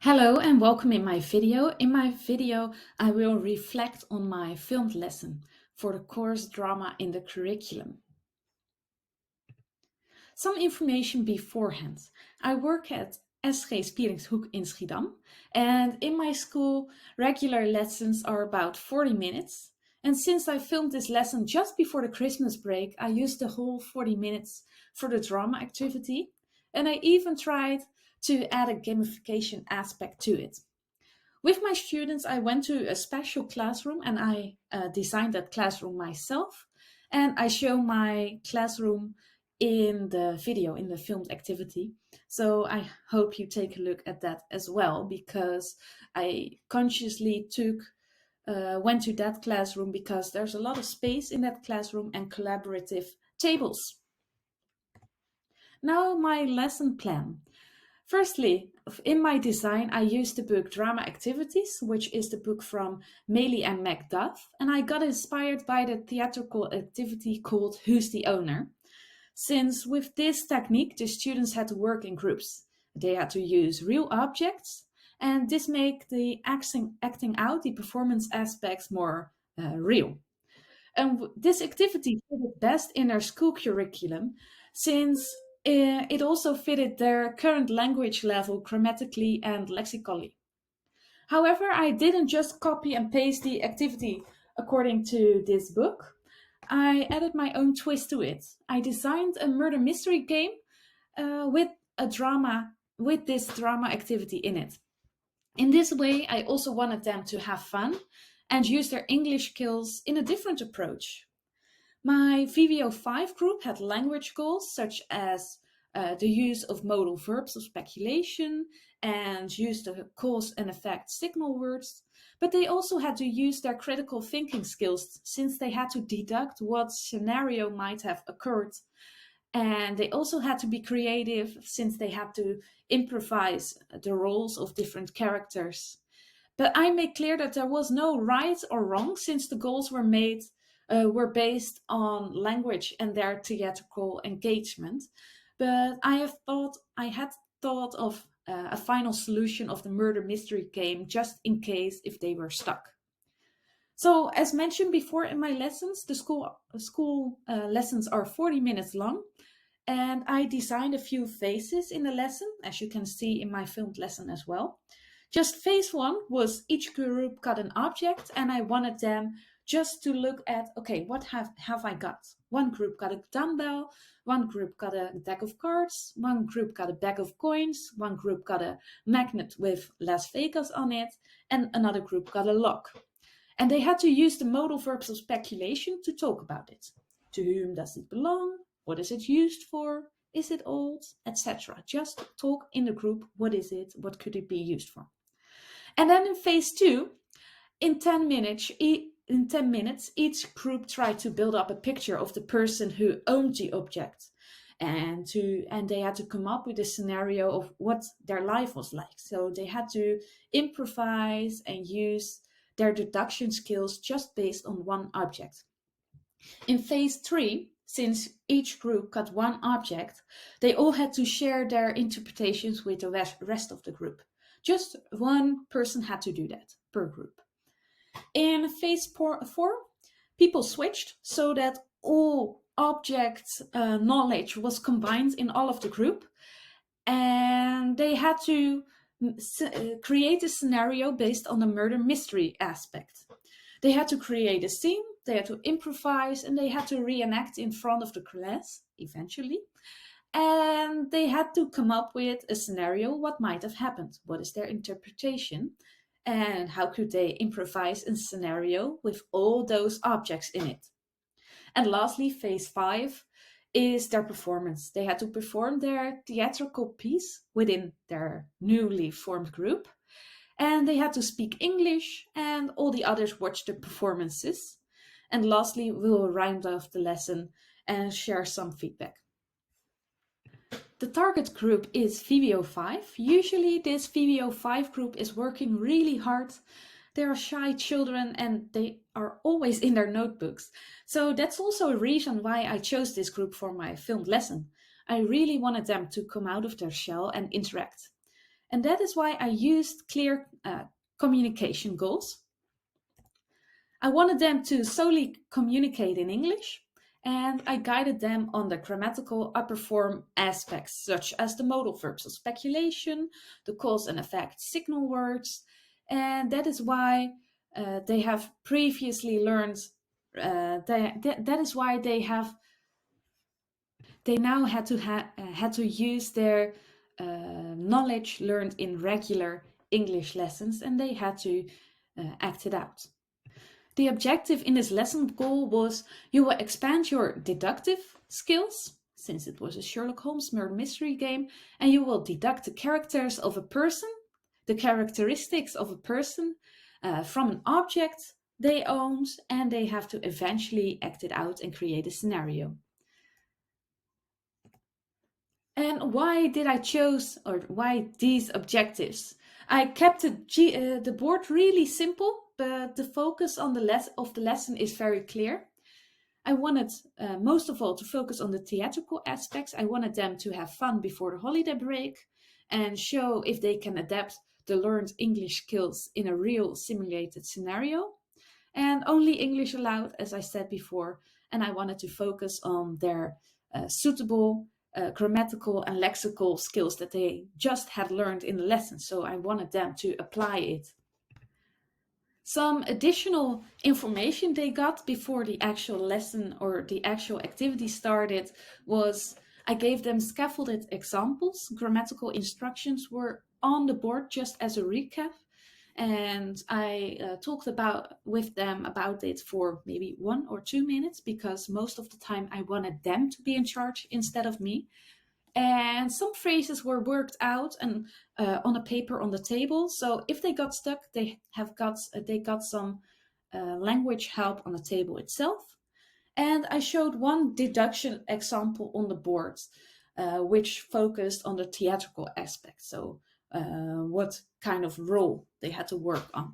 Hello and welcome in my video. In my video, I will reflect on my filmed lesson for the course drama in the curriculum. Some information beforehand. I work at SG Spieringshoek in Schiedam, and in my school, regular lessons are about 40 minutes. And since I filmed this lesson just before the Christmas break, I used the whole 40 minutes for the drama activity. And I even tried to add a gamification aspect to it. With my students, I went to a special classroom and I designed that classroom myself. And I show my classroom in the video, in the filmed activity. So I hope you take a look at that as well, because I consciously went to that classroom because there's a lot of space in that classroom and collaborative tables. Now my lesson plan. Firstly, in my design, I used the book Drama Activities, which is the book from Maley and Duff, and I got inspired by the theatrical activity called Who's the Owner? Since with this technique, the students had to work in groups. They had to use real objects, and this made the acting out the performance aspects more real. And this activity fitted best in their school curriculum since it also fitted their current language level grammatically and lexically. However, I didn't just copy and paste the activity according to this book. I added my own twist to it. I designed a murder mystery game with this drama activity in it. In this way, I also wanted them to have fun and use their English skills in a different approach. My VWO5 group had language goals such as the use of modal verbs of speculation and use the cause and effect signal words, but they also had to use their critical thinking skills since they had to deduct what scenario might have occurred. And they also had to be creative since they had to improvise the roles of different characters. But I made clear that there was no right or wrong since the goals were based on language and their theatrical engagement. But I had thought of a final solution of the murder mystery game just in case if they were stuck. So, as mentioned before in my lessons, the school lessons are 40 minutes long, and I designed a few phases in the lesson, as you can see in my filmed lesson as well. Just phase one was each group got an object, and I wanted them just to look at, okay, what have I got? One group got a dumbbell, one group got a deck of cards, one group got a bag of coins, one group got a magnet with Las Vegas on it, and another group got a lock. And they had to use the modal verbs of speculation to talk about it. To whom does it belong? What is it used for? Is it old? Etc. Just talk in the group. What is it? What could it be used for? And then in phase two, in 10 minutes, each group tried to build up a picture of the person who owned the object. And they had to come up with a scenario of what their life was like. So they had to improvise and use their deduction skills just based on one object. In phase three, since each group got one object, they all had to share their interpretations with the rest of the group. Just one person had to do that per group. In phase four, people switched so that all object knowledge was combined in all of the group, and they had to create a scenario based on the murder mystery aspect. They had to create a scene, they had to improvise, and they had to reenact in front of the class eventually. And they had to come up with a scenario, what might have happened, what is their interpretation, and how could they improvise a scenario with all those objects in it. And lastly, phase five is their performance. They had to perform their theatrical piece within their newly formed group, and they had to speak English, and all the others watched the performances. And lastly, we will round off the lesson and share some feedback. The target group is VWO5. Usually this VWO5 group is working really hard. They are shy children and they are always in their notebooks. So that's also a reason why I chose this group for my filmed lesson. I really wanted them to come out of their shell and interact. And that is why I used clear communication goals. I wanted them to solely communicate in English, and I guided them on the grammatical upper form aspects, such as the modal verbs of speculation, the cause and effect signal words, and that is why they have previously learned. That is why they now had to use their knowledge learned in regular English lessons, and they had to act it out. The objective in this lesson goal was you will expand your deductive skills, since it was a Sherlock Holmes murder mystery game, and you will deduct the characters of a person, the characteristics of a person from an object they owned, and they have to eventually act it out and create a scenario. And why did I choose, or why these objectives? I kept the board really simple, but the focus on the lesson is very clear. I wanted, most of all, to focus on the theatrical aspects. I wanted them to have fun before the holiday break and show if they can adapt the learned English skills in a real simulated scenario. And only English allowed, as I said before, and I wanted to focus on their suitable grammatical and lexical skills that they just had learned in the lesson. So I wanted them to apply it. Some additional information they got before the actual lesson or the actual activity started was I gave them scaffolded examples. Grammatical instructions were on the board just as a recap. And I talked with them about it for maybe 1 or 2 minutes, because most of the time I wanted them to be in charge instead of me. And some phrases were worked out and on a paper on the table. So if they got stuck, they got some language help on the table itself. And I showed one deduction example on the board, which focused on the theatrical aspect. So what kind of role they had to work on.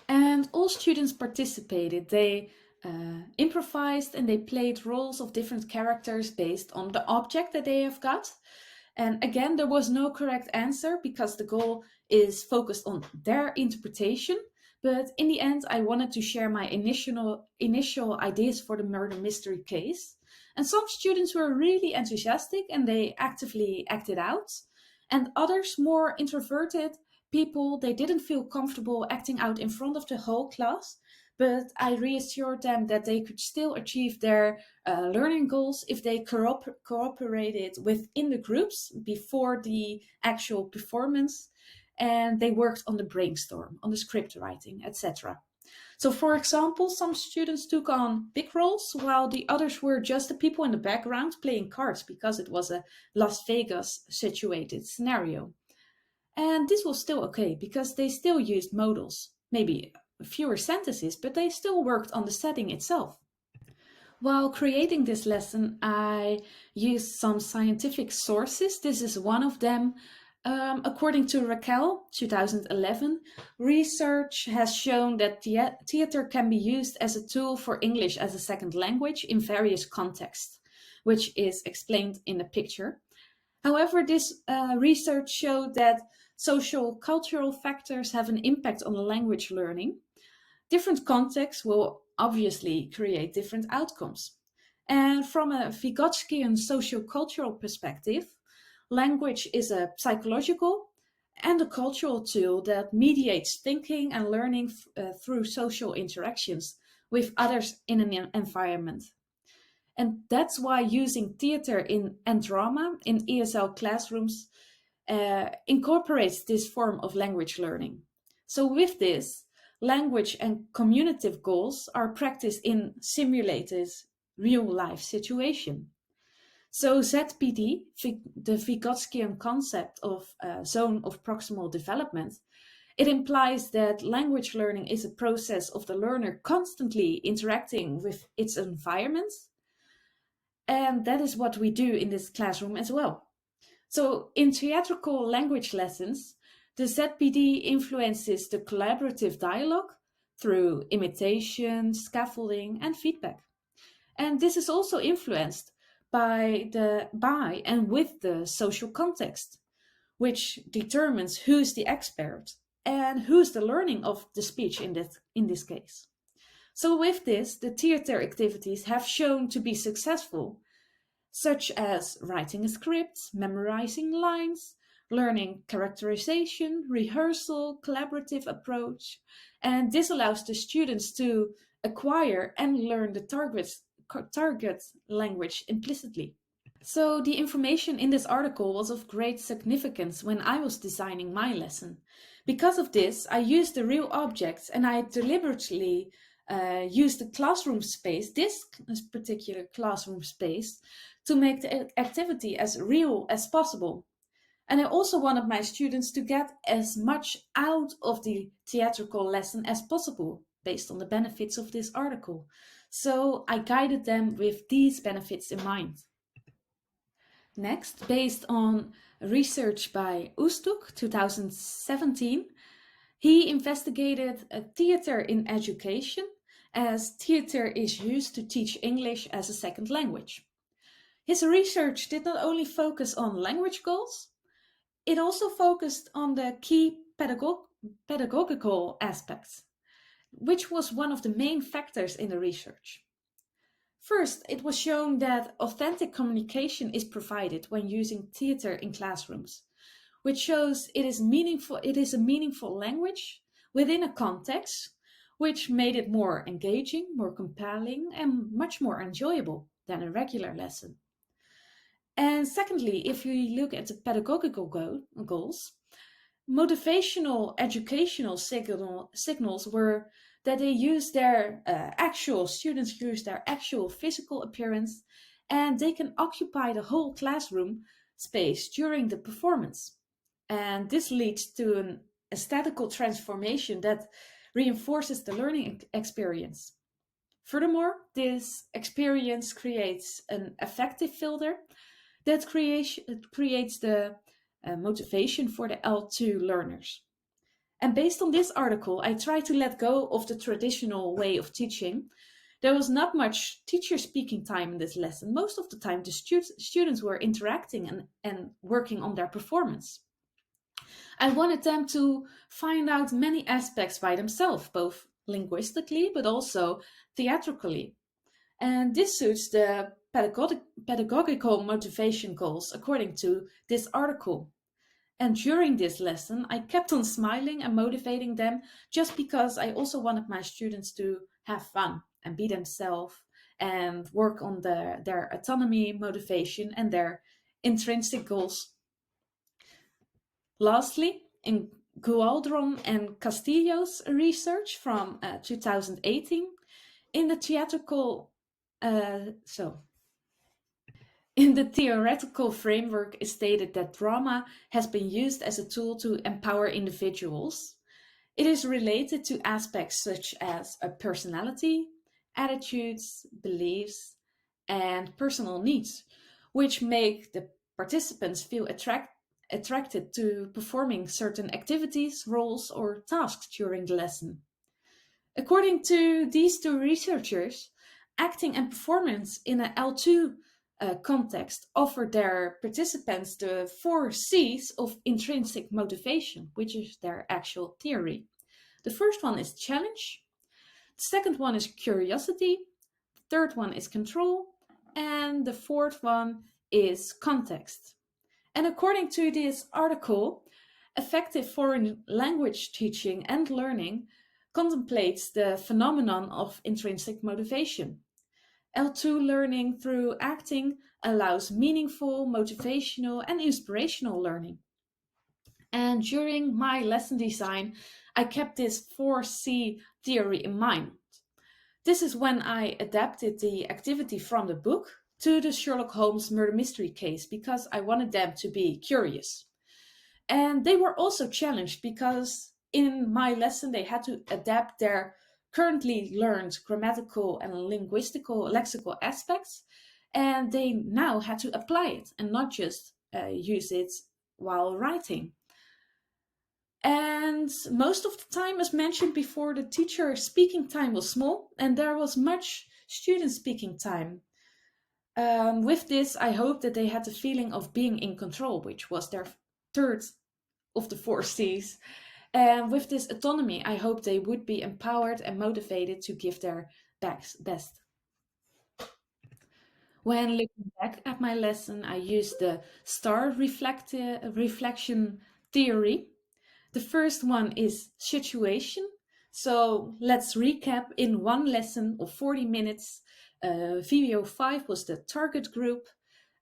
And all students participated. They improvised and they played roles of different characters based on the object that they have got. And again, there was no correct answer because the goal is focused on their interpretation. But in the end, I wanted to share my initial ideas for the murder mystery case. And some students were really enthusiastic and they actively acted out. And others, more introverted people, they didn't feel comfortable acting out in front of the whole class. But I reassured them that they could still achieve their learning goals if they cooperated within the groups before the actual performance. And they worked on the brainstorm, on the script writing, etc. So, for example, some students took on big roles, while the others were just the people in the background playing cards, because it was a Las Vegas situated scenario. And this was still okay, because they still used modals, maybe fewer sentences, but they still worked on the setting itself. While creating this lesson, I used some scientific sources. This is one of them. According to Raquel, 2011, research has shown that theater can be used as a tool for English as a second language in various contexts, which is explained in the picture. However, this research showed that social cultural factors have an impact on language learning. Different contexts will obviously create different outcomes. And from a Vygotskian socio-cultural perspective, language is a psychological and a cultural tool that mediates thinking and learning through social interactions with others in an environment. And that's why using theater and drama in ESL classrooms incorporates this form of language learning. So with this, language and communicative goals are practiced in simulated real-life situation. So ZPD, the Vygotskian concept of zone of proximal development, it implies that language learning is a process of the learner constantly interacting with its environment. And that is what we do in this classroom as well. So in theatrical language lessons, the ZPD influences the collaborative dialogue through imitation, scaffolding, and feedback. And this is also influenced by and with the social context. which determines who's the expert and who's the learning of the speech in this case. So with this, the theater activities have shown to be successful, such as writing a script, memorizing lines, learning characterization, rehearsal, collaborative approach, and this allows the students to acquire and learn the target language implicitly. So the information in this article was of great significance when I was designing my lesson. Because of this, I used the real objects and I deliberately used the classroom space, this particular classroom space, to make the activity as real as possible. And I also wanted my students to get as much out of the theatrical lesson as possible, based on the benefits of this article. So I guided them with these benefits in mind. Next, based on research by Oosthoek, 2017, he investigated theater in education, as theater is used to teach English as a second language. His research did not only focus on language goals, it also focused on the key pedagogical aspects, which was one of the main factors in the research. First, it was shown that authentic communication is provided when using theater in classrooms, which shows it is a meaningful language within a context, which made it more engaging, more compelling, and much more enjoyable than a regular lesson. And secondly, if we look at the pedagogical goals, motivational educational signals were that students use their actual physical appearance, and they can occupy the whole classroom space during the performance. And this leads to an aesthetical transformation that reinforces the learning experience. Furthermore, this experience creates an affective filter that creates the motivation for the L2 learners. And based on this article, I tried to let go of the traditional way of teaching. There was not much teacher speaking time in this lesson. Most of the time, the students were interacting and working on their performance. I wanted them to find out many aspects by themselves, both linguistically but also theatrically. And this suits the pedagogical motivation goals according to this article. And during this lesson, I kept on smiling and motivating them just because I also wanted my students to have fun and be themselves and work on their autonomy, motivation, and their intrinsic goals. Lastly, in Gualdron and Castillo's research from 2018, in the theoretical framework is stated that drama has been used as a tool to empower individuals. It is related to aspects such as a personality, attitudes, beliefs, and personal needs, which make the participants feel attracted to performing certain activities, roles, or tasks during the lesson. According to these two researchers, acting and performance in an L2 context offer their participants the 4 C's of intrinsic motivation, which is their actual theory. The first one is challenge, the second one is curiosity, the third one is control, and the fourth one is context. And according to this article, effective foreign language teaching and learning contemplates the phenomenon of intrinsic motivation. L2 learning through acting allows meaningful, motivational, and inspirational learning. And during my lesson design, I kept this 4C theory in mind. This is when I adapted the activity from the book to the Sherlock Holmes murder mystery case because I wanted them to be curious. And they were also challenged because in my lesson they had to adapt their currently learned grammatical and linguistical lexical aspects, and they now had to apply it and not just use it while writing. And most of the time, as mentioned before, the teacher speaking time was small and there was much student speaking time. With this, I hope that they had the feeling of being in control, which was their third of the four C's. And with this autonomy, I hope they would be empowered and motivated to give their best. When looking back at my lesson, I used the STARR reflection theory. The first one is situation. So let's recap in one lesson of 40 minutes. VWO 5 was the target group.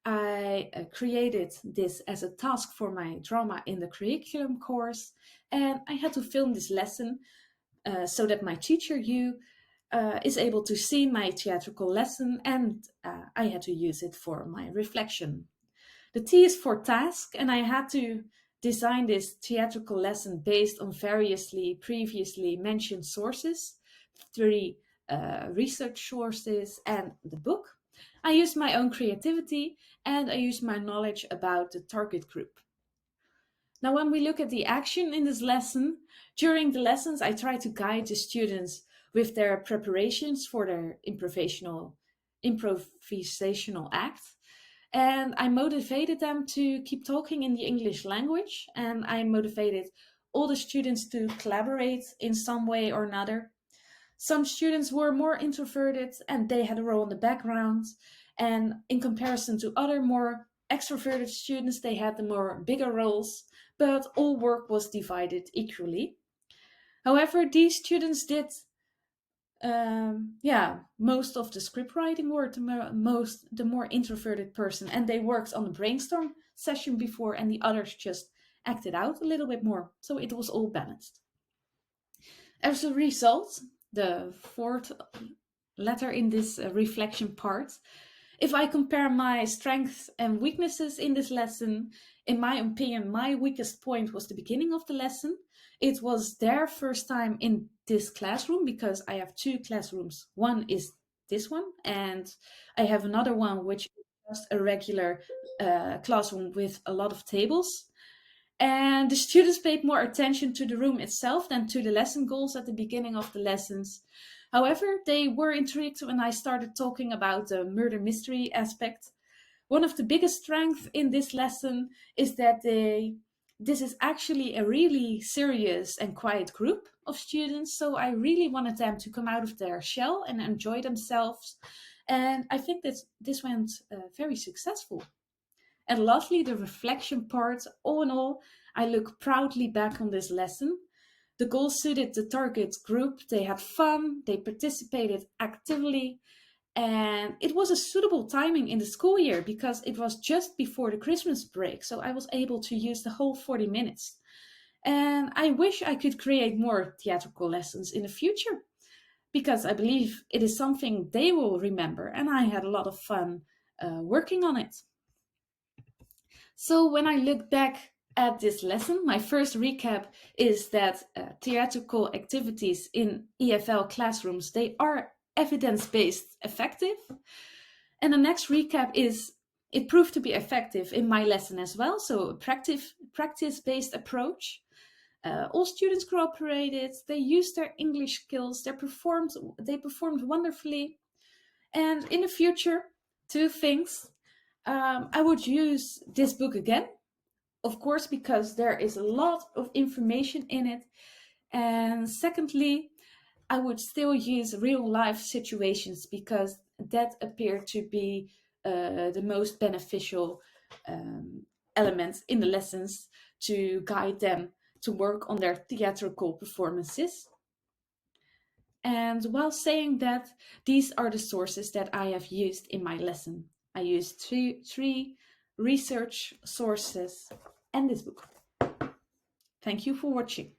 I created this as a task for my drama in the curriculum course, and I had to film this lesson so that my teacher, Yu, is able to see my theatrical lesson, and I had to use it for my reflection. The T is for task, and I had to design this theatrical lesson based on variously previously mentioned sources, 3 research sources, and the book. I used my own creativity, and I used my knowledge about the target group. Now, when we look at the action in this lesson, during the lessons, I try to guide the students with their preparations for their improvisational act. And I motivated them to keep talking in the English language, and I motivated all the students to collaborate in some way or another. Some students were more introverted and they had a role in the background, and in comparison to other more extroverted students, they had the more bigger roles, but all work was divided equally. However, these students did most of the script writing work, the more introverted person, and they worked on the brainstorm session before, and the others just acted out a little bit more. So it was all balanced. As a result, the fourth letter in this reflection part, if I compare my strengths and weaknesses in this lesson, in my opinion, my weakest point was the beginning of the lesson. It was their first time in this classroom because I have 2 classrooms. One is this one, and I have another one which is just a regular classroom with a lot of tables. And the students paid more attention to the room itself than to the lesson goals at the beginning of the lessons. However, they were intrigued when I started talking about the murder mystery aspect. One of the biggest strengths in this lesson is that this is actually a really serious and quiet group of students. So I really wanted them to come out of their shell and enjoy themselves. And I think that this went very successful. And lastly, the reflection part. All in all, I look proudly back on this lesson. The goals suited the target group. They had fun, they participated actively, and it was a suitable timing in the school year because it was just before the Christmas break, so I was able to use the whole 40 minutes. And I wish I could create more theatrical lessons in the future because I believe it is something they will remember, and I had a lot of fun working on it. So when I look back at this lesson, my first recap is that theatrical activities in EFL classrooms, they are evidence-based effective. And the next recap is it proved to be effective in my lesson as well. So a practice-based approach. All students cooperated, they used their English skills, they performed wonderfully. And in the future, 2 things. I would use this book again, of course, because there is a lot of information in it. And secondly, I would still use real life situations because that appeared to be the most beneficial elements in the lessons to guide them to work on their theatrical performances. And while saying that, these are the sources that I have used in my lesson. I used three research sources and this book. Thank you for watching.